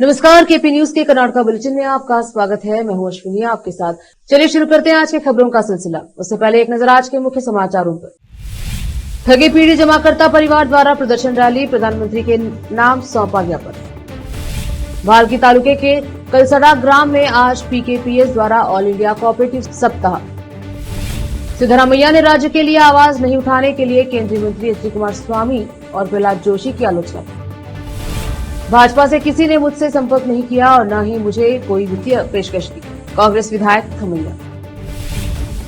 नमस्कार, KP news के Karnataka bulletin में आपका स्वागत है। मैं हूं अश्विनी आपके साथ। चलिए शुरू करते हैं आज के खबरों का सिलसिला। उससे पहले एक नजर आज के मुख्य समाचारों पर। ठगी पीढ़ी जमाकर्ता परिवार द्वारा प्रदर्शन रैली, प्रधानमंत्री के नाम सौंपा ज्ञापन। भालकी तालुके के कलसड़ा ग्राम में आज पीकेपीएस द्वारा ऑल इंडिया कोऑपरेटिव सप्ताह। सिद्धरामैया ने राज्य के लिए आवाज नहीं उठाने के लिए केंद्रीय मंत्री एच डी कुमारस्वामी और प्रहलाद जोशी की आलोचना। भाजपा से किसी ने मुझसे संपर्क नहीं किया और न ही मुझे कोई वित्तीय पेशकश की, कांग्रेस विधायक थमैया।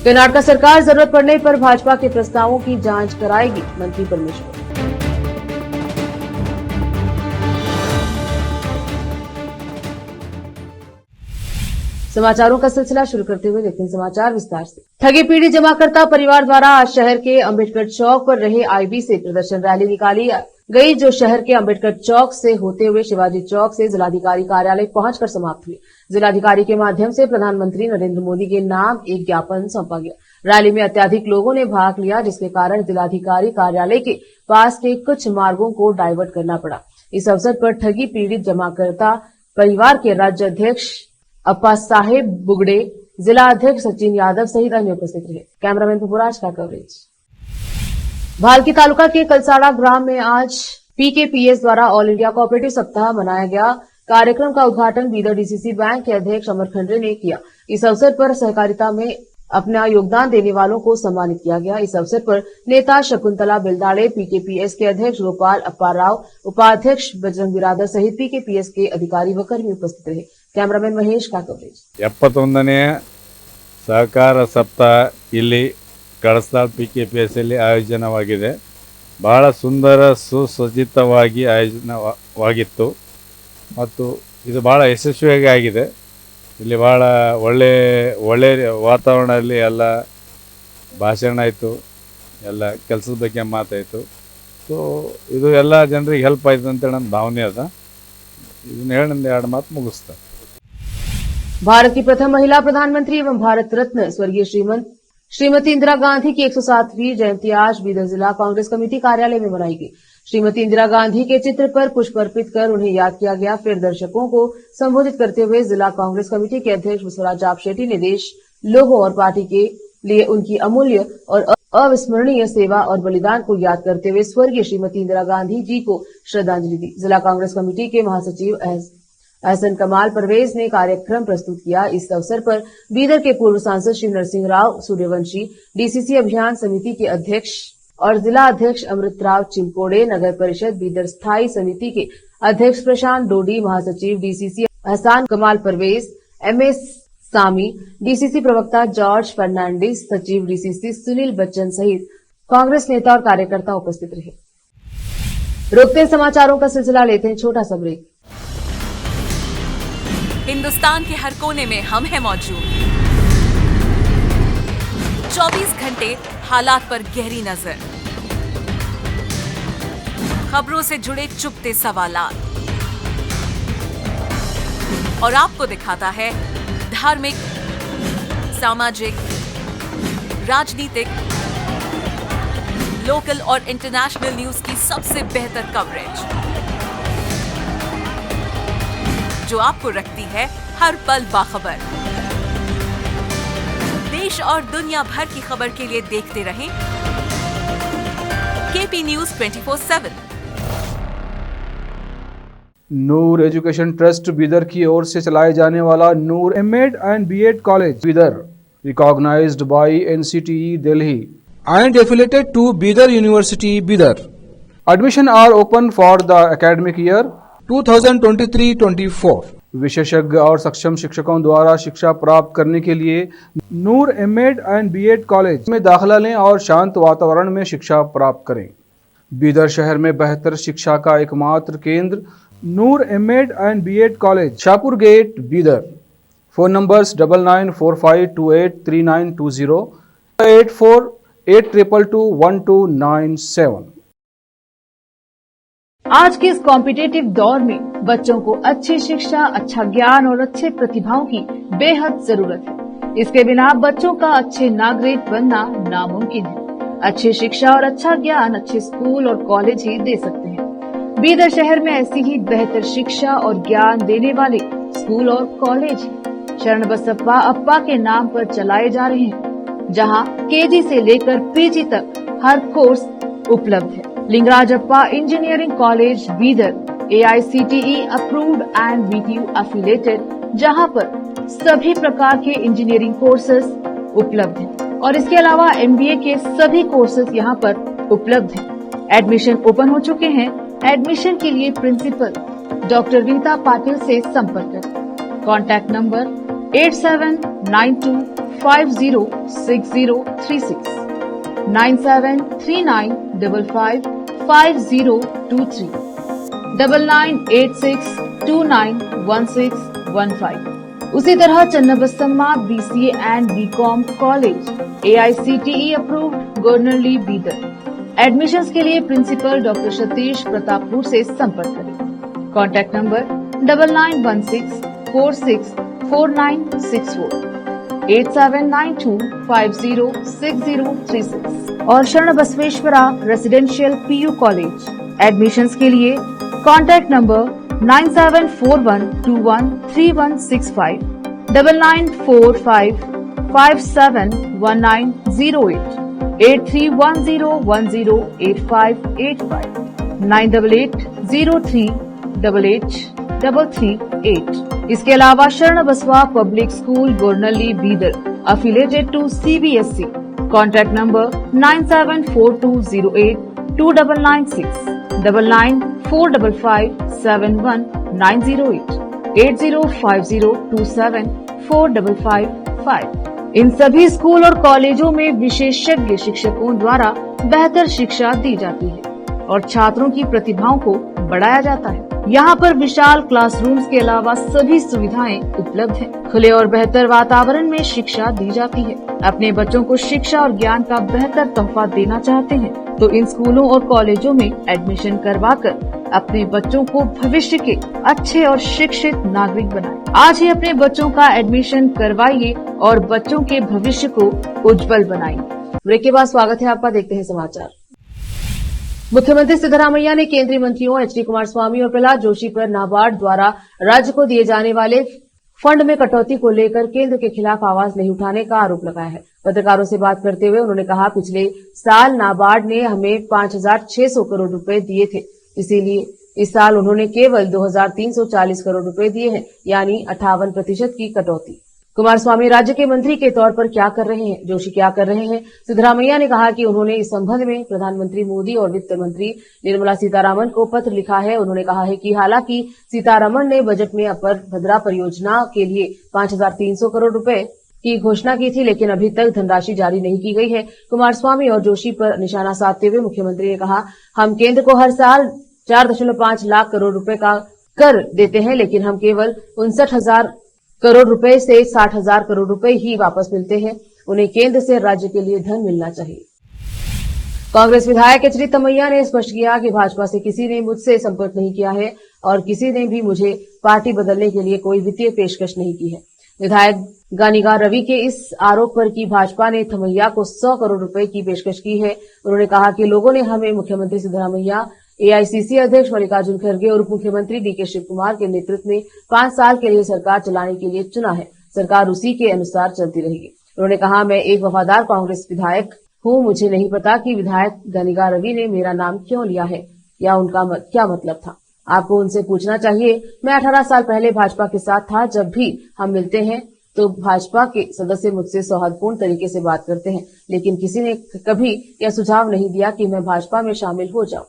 कर्नाटक सरकार जरूरत पड़ने पर भाजपा के प्रस्तावों की जांच कराएगी, मंत्री परमेश्वर। समाचारों का सिलसिला शुरू करते हुए देखते हैं समाचार विस्तार से। ठगी पीढ़ी जमाकर्ता परिवार द्वारा आज शहर के अंबेडकर चौक पर रहे आईबी से प्रदर्शन रैली निकाली गई, जो शहर के अंबेडकर चौक से होते हुए शिवाजी चौक से जिलाधिकारी कार्यालय पहुंचकर समाप्त हुई। जिलाधिकारी के माध्यम से प्रधानमंत्री नरेंद्र मोदी के नाम एक ज्ञापन सौंपा गया। रैली में अत्यधिक लोगों ने भाग लिया, जिसके कारण जिलाधिकारी कार्यालय के पास के कुछ मार्गों को डायवर्ट करना पड़ा। इस अवसर पर ठगी पीड़ित जमाकर्ता परिवार के राज्य अध्यक्ष अप्पा साहेब बुगड़े, जिला अध्यक्ष सचिन यादव सहित अन्य उपस्थित रहे। कैमरामैन पुराज का कवरेज। भालकी तालुका के कलसाड़ा ग्राम में आज पीकेपीएस द्वारा ऑल इंडिया कोऑपरेटिव सप्ताह मनाया गया। कार्यक्रम का उद्घाटन बीदर डीसीसी बैंक के अध्यक्ष अमर खंडरे ने किया। इस अवसर पर सहकारिता में अपना योगदान देने वालों को सम्मानित किया गया। इस अवसर पर नेता शकुंतला बिलदाड़े, पीकेपीएस के अध्यक्ष गोपाल अप्पा राव, उपाध्यक्ष बजरंग बिरादर सहित पीकेपीएस के अधिकारी व कर्मी उपस्थित रहे। कैमरामैन महेश का कवरेज। 71ನೇ ಸಹಕಾರ ಸಪ್ತಾಹ ಇಲ್ಲಿ ಕಳಸಾಳ ಪಿಕೆಪಿಎಸ್ ಅಲ್ಲಿ ಆಯೋಜನವಾಗಿದೆ. ಬಹಳ ಸುಂದರ ಸುಸಜ್ಜಿತವಾಗಿ ಆಯೋಜನವಾಗಿತ್ತು ಮತ್ತು ಇದು ಬಹಳ ಯಶಸ್ವಿಯಾಗಿ ಆಗಿದೆ. ಇಲ್ಲಿ ಬಹಳ ಒಳ್ಳೆ ವಾತಾವರಣದಲ್ಲಿ ಎಲ್ಲ ಭಾಷಣ ಆಯಿತು, ಎಲ್ಲ ಕೆಲಸದ ಬಗ್ಗೆ ಮಾತಾಯಿತು. ಸೊ ಇದು ಎಲ್ಲ ಜನರಿಗೆ ಹೆಲ್ಪ್ ಆಯಿತು ಅಂತೇಳಿ ನನ್ನ ಭಾವನೆ ಅದ. ಇದನ್ನ ಹೇಳಿ ನನ್ನ ಎರಡು ಮಾತು ಮುಗಿಸ್ತಾ. भारत की प्रथम महिला प्रधानमंत्री एवं भारत रत्न स्वर्गीय श्रीमती इंदिरा गांधी की 107वीं जयंती आज बीदर जिला कांग्रेस कमेटी कार्यालय में मनाई गई। श्रीमती इंदिरा गांधी के चित्र पर पुष्प अर्पित कर उन्हें याद किया गया। फिर दर्शकों को संबोधित करते हुए जिला कांग्रेस कमेटी के अध्यक्ष विश्वराज जाप शेट्टी ने देश, लोगों और पार्टी के लिए उनकी अमूल्य और अविस्मरणीय सेवा और बलिदान को याद करते हुए स्वर्गीय श्रीमती इंदिरा गांधी जी को श्रद्धांजलि दी। जिला कांग्रेस कमेटी के महासचिव एहसन कमाल परवेज ने कार्यक्रम प्रस्तुत किया। इस अवसर पर बीदर के पूर्व सांसद श्री नरसिंह राव सूर्यवंशी, डीसीसी अभियान समिति के अध्यक्ष और जिला अध्यक्ष अमृत राव चिंपोड़े, नगर परिषद बीदर स्थायी समिति के अध्यक्ष प्रशांत डोडी, महासचिव डीसीसी एहसान कमाल परवेज, एमएस सामी, डीसीसी प्रवक्ता जॉर्ज फर्नांडिस, सचिव डीसीसी सुनील बच्चन सहित कांग्रेस नेता और कार्यकर्ता उपस्थित रहे। रोकते समाचारों का सिलसिला, लेते हैं छोटा सा ब्रेक। हिंदुस्तान के हर कोने में हम हैं मौजूद। 24 घंटे हालात पर गहरी नजर, खबरों से जुड़े चुपते सवालात और आपको दिखाता है धार्मिक, सामाजिक, राजनीतिक, लोकल और इंटरनेशनल न्यूज की सबसे बेहतर कवरेज, जो आपको रखती है हर पल बाखबर। देश और दुनिया भर की खबर के लिए देखते रहें KP news 24/7। Noor education trust Bidar की ओर से चलाए जाने वाला Noor MEd and BEd college Bidar, recognised by NCTE Delhi and affiliated to Bidar University Bidar. Admission are open for the academic year 2023-24। विशेषज्ञ और सक्षम शिक्षकों द्वारा शिक्षा प्राप्त करने के लिए नूर एमएड एंड बीएड कॉलेज में दाखिला लें और शांत वातावरण में शिक्षा प्राप्त करें। बीदर शहर में बेहतर शिक्षा का एकमात्र केंद्र Noor MEd and BEd college, Shahpur gate Bidar. Phone numbers 9945283920, 8482221297। आज के इस कॉम्पिटिटिव दौर में बच्चों को अच्छी शिक्षा, अच्छा ज्ञान और अच्छे प्रतिभाओं की बेहद जरूरत है। इसके बिना बच्चों का अच्छे नागरिक बनना नामुमकिन है। अच्छी शिक्षा और अच्छा ज्ञान अच्छे स्कूल और कॉलेज ही दे सकते हैं। बीदर शहर में ऐसी ही बेहतर शिक्षा और ज्ञान देने वाले स्कूल और कॉलेज शरण बसप्पा अप्पा के नाम पर चलाए जा रहे हैं, जहां केजी से लेकर पीजी तक हर कोर्स उपलब्ध है। Lingaraj Appa engineering college Bidar AICTE approved and BTU affiliated, जहां पर सभी प्रकार के इंजीनियरिंग कोर्सेज उपलब्ध हैं और इसके अलावा MBA के सभी कोर्सेज यहां पर उपलब्ध हैं। एडमिशन ओपन हो चुके हैं। एडमिशन के लिए प्रिंसिपल डॉक्टर रीता पाटिल से संपर्क करें। Contact number 8792506036, 9739555023, 9986291615। उसी तरह Channabasamma BCA and BCom college AICTE approved Gornalli Bidar. Admissions के लिए प्रिंसिपल डॉक्टर सतीश प्रतापपुर से संपर्क करें। कॉन्टैक्ट नंबर 9916464964, 8792506036 और शरण Basaveshwara residential PU college. Admissions के लिए कॉन्टैक्ट नंबर 9741213165, 9945571908, 8310108585, 9880388838। इसके अलावा Sharan Basava public school Gornalli Bidar affiliated to CBSE। Contact number 9742082996, 9945571908, 8050274555। इन सभी स्कूल और कॉलेजों में विशेषज्ञ शिक्षकों द्वारा बेहतर शिक्षा दी जाती है और छात्रों की प्रतिभाओं को बढ़ाया जाता है। यहाँ पर विशाल क्लासरूम्स के अलावा सभी सुविधाएं उपलब्ध हैं। खुले और बेहतर वातावरण में शिक्षा दी जाती है। अपने बच्चों को शिक्षा और ज्ञान का बेहतर तोहफा देना चाहते हैं तो इन स्कूलों और कॉलेजों में एडमिशन करवाकर अपने बच्चों को भविष्य के अच्छे और शिक्षित नागरिक बनाएं। आज ही अपने बच्चों का एडमिशन करवाइए और बच्चों के भविष्य को उज्जवल बनाइए। ब्रेक के बाद स्वागत है आपका, देखते हैं समाचार। मुख्यमंत्री सिद्धरामैया ने केंद्रीय मंत्रियों HD कुमारस्वामी और प्रहलाद जोशी पर नाबार्ड द्वारा राज्य को दिए जाने वाले फंड में कटौती को लेकर केंद्र के खिलाफ आवाज नहीं उठाने का आरोप लगाया है। पत्रकारों से बात करते हुए उन्होंने कहा, पिछले साल नाबार्ड ने हमें 5,600 करोड़ रुपए दिए थे, इसीलिए इस साल उन्होंने केवल 2,340 करोड़ रुपए दिए हैं, यानी 58% की कटौती। कुमारस्वामी राज्य के मंत्री के तौर पर क्या कर रहे हैं, जोशी क्या कर रहे हैं? सिद्धरामैया ने कहा कि उन्होंने इस संबंध में प्रधानमंत्री मोदी और वित्त मंत्री निर्मला सीतारमण को पत्र लिखा है। उन्होंने कहा है कि हालांकि सीतारमण ने बजट में अपर भद्रा परियोजना के लिए 5,300 करोड़ रुपए की घोषणा की थी, लेकिन अभी तक धनराशि जारी नहीं की गई है। कुमारस्वामी और जोशी पर निशाना साधते हुए मुख्यमंत्री ने कहा, हम केंद्र को हर साल 4.5 लाख करोड़ रुपए का कर देते हैं, लेकिन हम केवल 59,000 करोड़ रुपए से 60,000 करोड़ रुपए ही वापस मिलते हैं। उन्हें केंद्र से राज्य के लिए धन मिलना चाहिए। कांग्रेस विधायक HD तमैया ने स्पष्ट किया कि भाजपा से किसी ने मुझसे संपर्क नहीं किया है और किसी ने भी मुझे पार्टी बदलने के लिए कोई वित्तीय पेशकश नहीं की है। विधायक गानिगा रवि के इस आरोप पर कि भाजपा ने तमैया को 100 करोड़ रुपए की पेशकश की है, उन्होंने कहा कि लोगों ने हमें मुख्यमंत्री सिद्धरामैया, AICC अध्यक्ष मल्लिकार्जुन खड़गे और उप मुख्यमंत्री DK शिवकुमार के नेतृत्व में 5 साल के लिए सरकार चलाने के लिए चुना है। सरकार उसी के अनुसार चलती रहेगी। उन्होंने कहा, मैं एक वफादार कांग्रेस विधायक हूं। मुझे नहीं पता कि विधायक गानिगा रवि ने मेरा नाम क्यों लिया है या उनका क्या मतलब था। आपको उनसे पूछना चाहिए। मैं 18 साल पहले भाजपा के साथ था। जब भी हम मिलते हैं तो भाजपा के सदस्य मुझसे सौहार्दपूर्ण तरीके से बात करते हैं, लेकिन किसी ने कभी यह सुझाव नहीं दिया कि मैं भाजपा में शामिल हो जाऊं।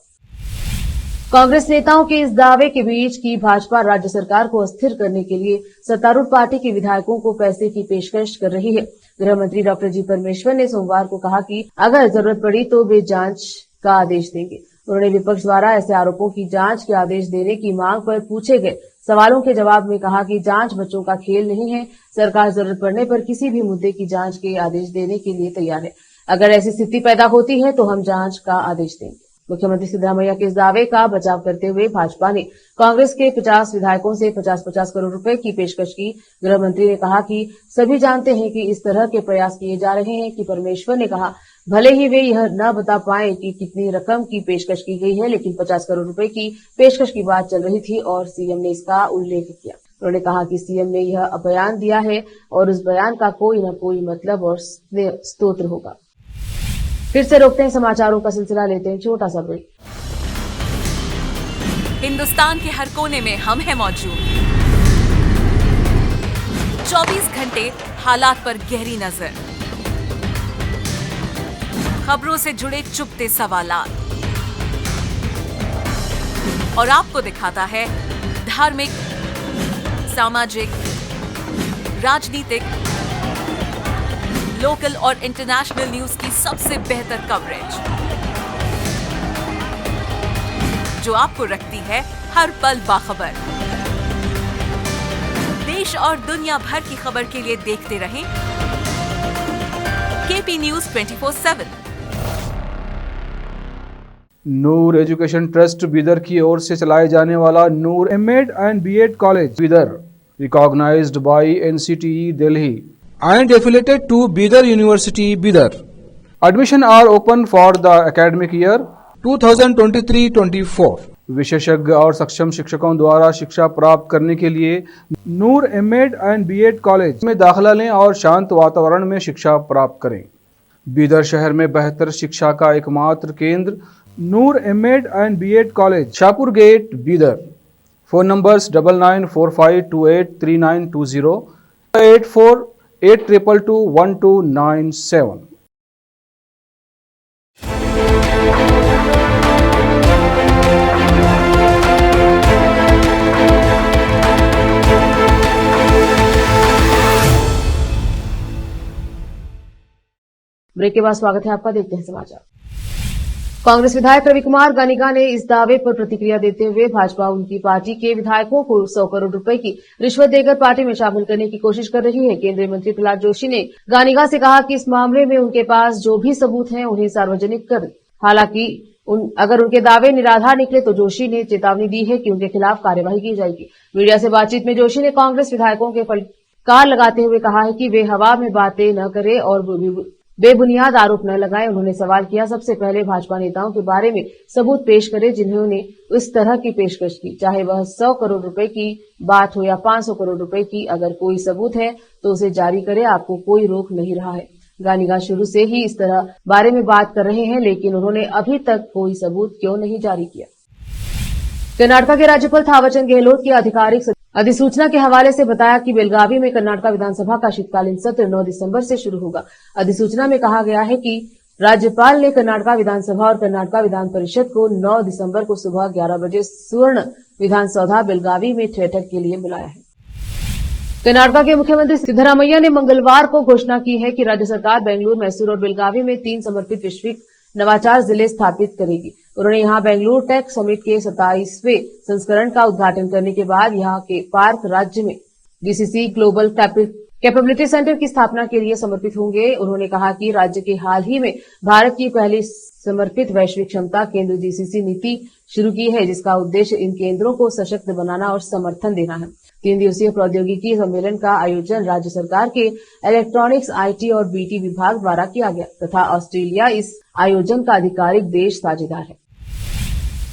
कांग्रेस नेताओं के इस दावे के बीच कि भाजपा राज्य सरकार को अस्थिर करने के लिए सत्तारूढ़ पार्टी के विधायकों को पैसे की पेशकश कर रही है। गृह मंत्री डॉक्टर जी परमेश्वर ने सोमवार को कहा कि अगर जरूरत पड़ी तो वे जांच का आदेश देंगे। उन्होंने विपक्ष द्वारा ऐसे आरोपों की जांच के आदेश देने की मांग पर पूछे गए सवालों के जवाब में कहा कि जांच बच्चों का खेल नहीं है। सरकार जरूरत पड़ने पर किसी भी मुद्दे की जांच के आदेश देने के लिए तैयार है। अगर ऐसी स्थिति पैदा होती है तो हम जांच का आदेश देंगे। मुख्यमंत्री सिद्धरामैया के इस दावे का बचाव करते हुए भाजपा ने कांग्रेस के 50 विधायकों से 50-50 करोड़ रुपए की पेशकश की। गृह मंत्री ने कहा कि सभी जानते हैं कि इस तरह के प्रयास किए जा रहे हैं कि परमेश्वर ने कहा भले ही वे यह न बता पाए कि कितनी रकम की पेशकश की गई है, लेकिन 50 करोड़ रुपए की पेशकश की बात चल रही थी और सीएम ने इसका उल्लेख किया। उन्होंने कहा कि सीएम ने यह बयान दिया है और उस बयान का कोई न कोई मतलब और स्तोत्र होगा। फिर से रोकते हैं समाचारों का सिलसिला, लेते हैं छोटा सा ब्रेक। हिंदुस्तान के हर कोने में हम हैं मौजूद। 24 घंटे हालात पर गहरी नजर, खबरों से जुड़े चुपते सवालात और आपको दिखाता है धार्मिक, सामाजिक, राजनीतिक, लोकल और इंटरनेशनल न्यूज की सबसे बेहतर कवरेज, जो आपको रखती है हर पल बाखबर। देश और दुनिया भर की खबर के लिए देखते रहें KP news 24/7। Noor education trust Bidar की ओर से चलाए जाने वाला Noor MEd and BEd college Bidar, recognised by NCTE Delhi and affiliated to Bidar University, Bidar. Admission are open for the academic year 2023-24. विशेषज्ञ और सक्षम शिक्षकों द्वारा शिक्षा प्राप्त करने के लिए नूर एमएड एंड बीएड कॉलेज में दाखिला लें और शांत वातावरण में शिक्षा प्राप्त करें। बीदर शहर में बेहतर शिक्षा का एकमात्र केंद्र Noor MEd and BEd college, Shahpur gate, Bidar. Phone numbers 9945283920, 8482221297। Break के बाद स्वागत है आपका, देखते हैं समाचार। कांग्रेस विधायक रवि कुमार गानिगा ने इस दावे पर प्रतिक्रिया देते हुए भाजपा उनकी पार्टी के विधायकों को 100 करोड़ रुपए की रिश्वत देकर पार्टी में शामिल करने की कोशिश कर रही है। केंद्रीय मंत्री प्रहलाद जोशी ने गानिगा से कहा कि इस मामले में उनके पास जो भी सबूत हैं उन्हें सार्वजनिक कर। हालांकि अगर उनके दावे निराधार निकले तो जोशी ने चेतावनी दी है कि उनके खिलाफ कार्यवाही की जाएगी। मीडिया से बातचीत में जोशी ने कांग्रेस विधायकों के फटकार लगाते हुए कहा है कि वे हवा में बातें न करें और बेबुनियाद आरोप न लगाएं। उन्होंने सवाल किया, सबसे पहले भाजपा नेताओं के बारे में सबूत पेश करें जिन्होंने इस तरह की पेशकश की, चाहे वह 100 करोड़ रुपए की बात हो या 500 करोड़ रुपए की। अगर कोई सबूत है तो उसे जारी करें, आपको कोई रोक नहीं रहा है। गानिगा शुरू से ही इस तरह बारे में बात कर रहे हैं, लेकिन उन्होंने अभी तक कोई सबूत क्यों नहीं जारी किया। कर्नाटक के राज्यपाल थावरचंद गहलोत की आधिकारिक अधिसूचना के हवाले से बताया कि बेलगावी में कर्नाटक विधानसभा का शीतकालीन सत्र 9 दिसंबर से शुरू होगा। अधिसूचना में कहा गया है कि राज्यपाल ने कर्नाटक विधानसभा और कर्नाटक विधान परिषद को 9 दिसंबर को सुबह 11 बजे स्वर्ण विधानसौधा बेलगावी में बैठक के लिए बुलाया है। कर्नाटक के मुख्यमंत्री सिद्धरामैया ने मंगलवार को घोषणा की है कि राज्य सरकार बेंगलुरु, मैसूर और बेलगावी में 3 समर्पित वैश्विक नवाचार जिले स्थापित करेगी। उन्होंने यहां बेंगलुरु टेक समिट के 27वें संस्करण का उद्घाटन करने के बाद यहां के पार्क राज्य में जीसीसी ग्लोबल कैपेबिलिटी सेंटर की स्थापना के लिए समर्पित होंगे। उन्होंने कहा कि राज्य के हाल ही में भारत की पहली समर्पित वैश्विक क्षमता केंद्र जीसीसी नीति शुरू की है, जिसका उद्देश्य इन केंद्रों को सशक्त बनाना और समर्थन देना है। 3 दिवसीय प्रौद्योगिकी सम्मेलन का आयोजन राज्य सरकार के इलेक्ट्रॉनिक्स, आईटी और बीटी विभाग द्वारा किया गया तथा ऑस्ट्रेलिया इस आयोजन का आधिकारिक देश साझेदार है।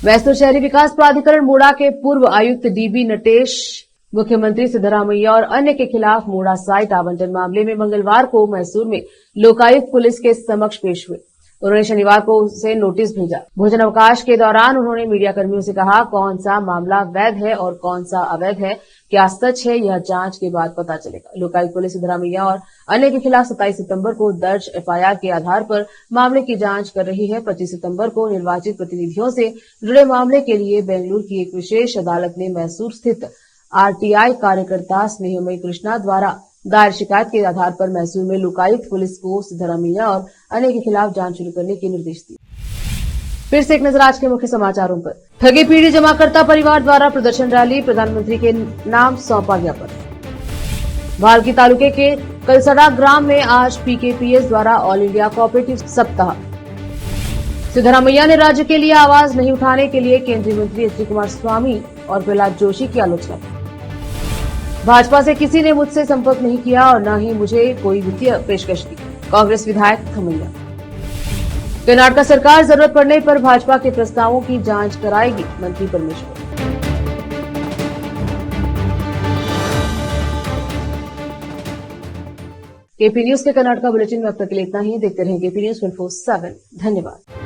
मैसूर शहरी विकास प्राधिकरण मूड़ा के पूर्व आयुक्त डीबी नटेश मुख्यमंत्री सिद्धरामैया और अन्य के खिलाफ मूड़ा साइट आवंटन मामले में मंगलवार को मैसूर में लोकायुक्त पुलिस के समक्ष पेश हुए। उन्होंने शनिवार को उसे नोटिस भेजा। भोजन अवकाश के दौरान उन्होंने मीडिया कर्मियों से कहा, कौन सा मामला वैध है और कौन सा अवैध है, क्या सच है, यह जांच के बाद पता चलेगा। लोकायुक्त पुलिस सिद्धरामैया और अन्य के खिलाफ 27 सितंबर को दर्ज एफआईआर के आधार पर मामले की जांच कर रही है। 25 सितंबर को निर्वाचित प्रतिनिधियों से जुड़े मामले के लिए बेंगलुरु की एक विशेष अदालत ने मैसूर स्थित आरटीआई कार्यकर्ता स्नेहमयी कृष्णा द्वारा दायर शिकायत के आधार पर मैसूर में लोकायुक्त पुलिस को सिद्धरामैया और अन्य के खिलाफ जांच शुरू करने के निर्देश दिए। फिर से एक नजर आज के मुख्य समाचारों पर। ठगी पीढ़ी जमाकर्ता परिवार द्वारा प्रदर्शन रैली, प्रधानमंत्री के नाम सौंपा ज्ञापन। भालकी तालुके के कलसड़ा ग्राम में आज पीकेपीएस द्वारा ऑल इंडिया कोऑपरेटिव सप्ताह। सिद्धरामैया ने राज्य के लिए आवाज नहीं उठाने के लिए केंद्रीय मंत्री एच डी कुमारस्वामी और प्रहलाद जोशी की आलोचना की। भाजपा से किसी ने मुझसे संपर्क नहीं किया और न ही मुझे कोई वित्तीय पेशकश की। कांग्रेस विधायक थमैया। कर्नाटक सरकार जरूरत पड़ने पर भाजपा के प्रस्तावों की जांच कराएगी, मंत्री परमेश्वर। केपी न्यूज के कर्नाटका बुलेटिन में अब तक के लिए इतना ही। देखते रहें केपी न्यूज 24/7। धन्यवाद।